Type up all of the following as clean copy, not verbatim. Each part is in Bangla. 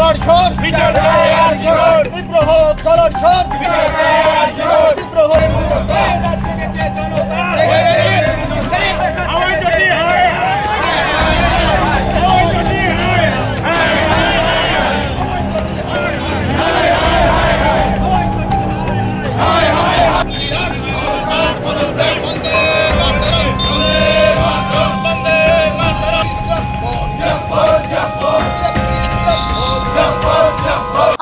চলার স্বর বিদ্রোহ চলার স্বর বিদ্রোহ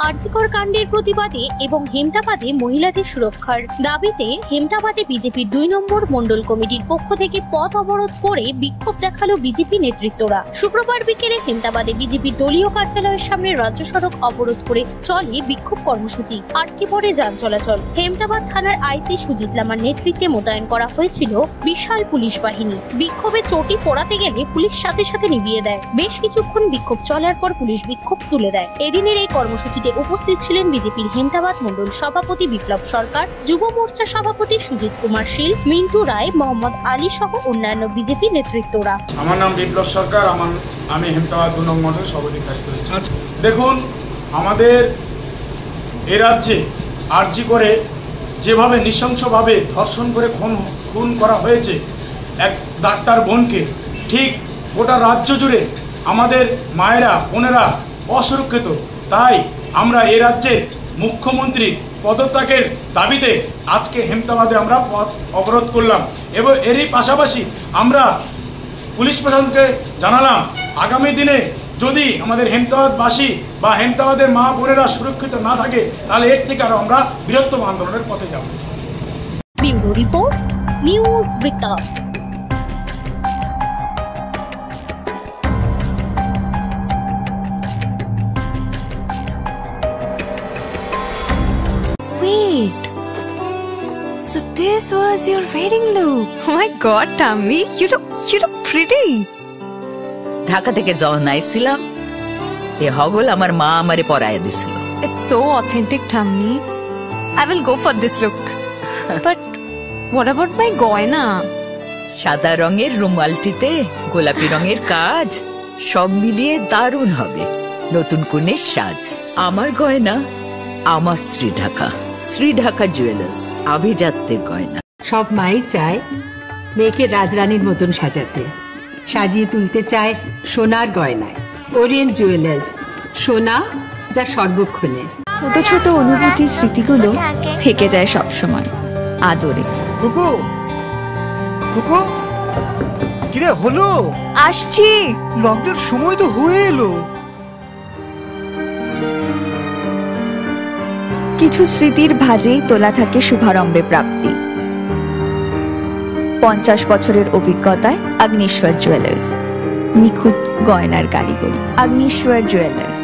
আরজিকর কাণ্ডের প্রতিবাদে এবং হেমতাবাদে মহিলাদের সুরক্ষার দাবিতে হেমতাবাদে বিজেপির ২ নম্বর মণ্ডল কমিটির পক্ষ থেকে পথ অবরোধ করে বিক্ষোভ দেখালো বিজেপি নেতৃত্বরা। শুক্রবার বিকেলে হেমতাবাদে বিজেপির দলীয় কার্যালয়ের সামনে রাজ্য সড়ক অবরোধ করে চলে বিক্ষোভ কর্মসূচি। আটকে পড়ে যান চলাচল। হেমতাবাদ থানার আইসি সুজিত লামার নেতৃত্বে মোতায়েন করা হয়েছিল বিশাল পুলিশ বাহিনী। বিক্ষোভে চটি পড়াতে গেলে পুলিশ সাথে সাথে নিভিয়ে দেয়। বেশ কিছুক্ষণ বিক্ষোভ চলার পর পুলিশ বিক্ষোভ তুলে দেয়। এদিনের এই কর্মসূচিতে উপস্থিত ছিলেন বিজেপির হেমতাবাদ মণ্ডল সভাপতি বিপ্লব সরকার, যুব মোর্চা সভাপতি সুজিত কুমার শীল, মিন্টু রায়, মোহাম্মদ আলী সহ অন্যান্য বিজেপি নেতৃত্বরা। আমার নাম বিপ্লব সরকার, আমি হেমতাবাদ ২ নম্বর মণ্ডল সভাপতি দায়িত্ব রয়েছে। দেখুন, আমাদের এ রাজ্যে আরজি করে যেভাবে নৃশংসভাবে ধর্ষণ করে খুন করা হয়েছে এক ডাক্তার বোনকে, ঠিক গোটা রাজ্য জুড়ে আমাদের মায়েরা বোনেরা অসুরক্ষিত। তাই আমরা এ রাজ্যের মুখ্যমন্ত্রী পদত্যাগের দাবিতে আজকে হেমতাবাদে আমরা পথ অবরোধ করলাম এবং এরই পাশাপাশি আমরা পুলিশ প্রশাসনকে জানালাম আগামী দিনে যদি আমাদের হেমতাবাদবাসী বা হেমতাবাদের মা বোনেরা সুরক্ষিত না থাকে তাহলে এর থেকে আরো আমরা বৃহত্তম আন্দোলনের পথে যাব। ব্যুরো রিপোর্ট, নিউজ বৃত্তান্ত। Wait, so this was your wedding look? Oh my God, Tammy, you look pretty. Dhaka থেকে যখন আইছিলাম এ হগল আমার মা আমারে পরায় দিছিল। It's so authentic, Tammy. I will go for this look. But what about my goina? সাদা রঙের রুমালটিতে গোলাপি রঙের কাজ, সব মিলিয়ে দারুণ হবে নতুন কনের সাজ। আমার গয়না আমার শ্রী ঢাকা জুয়েলার্স, আভিজাত্যের গয়না। সব মাই চায় মেয়েকে রাজরানীর মতন সাজাতে, সাজিয়ে তুলতে চায় সোনার গয়নায়। ওরিয়েন্ট জুয়েলার্স, সোনা যা সর্বক্ষণের। ছোট ছোট অনুভূতি, স্মৃতিগুলো থেকে যায় সব সময় আদরে। কুকু কুকু কিরে হলো? আসছি, লকডাউন সময় তো হয়ে এলো। কিছু স্মৃতির ভাজেই তোলা থাকে শুভারম্ভে প্রাপ্তি। 50 বছরের অভিজ্ঞতায় অগ্নিশ্বর জুয়েলার্স, নিখুঁত গয়নার কারিগরি। Agnishwar jewellers,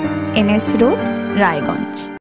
NS road, Raiganj.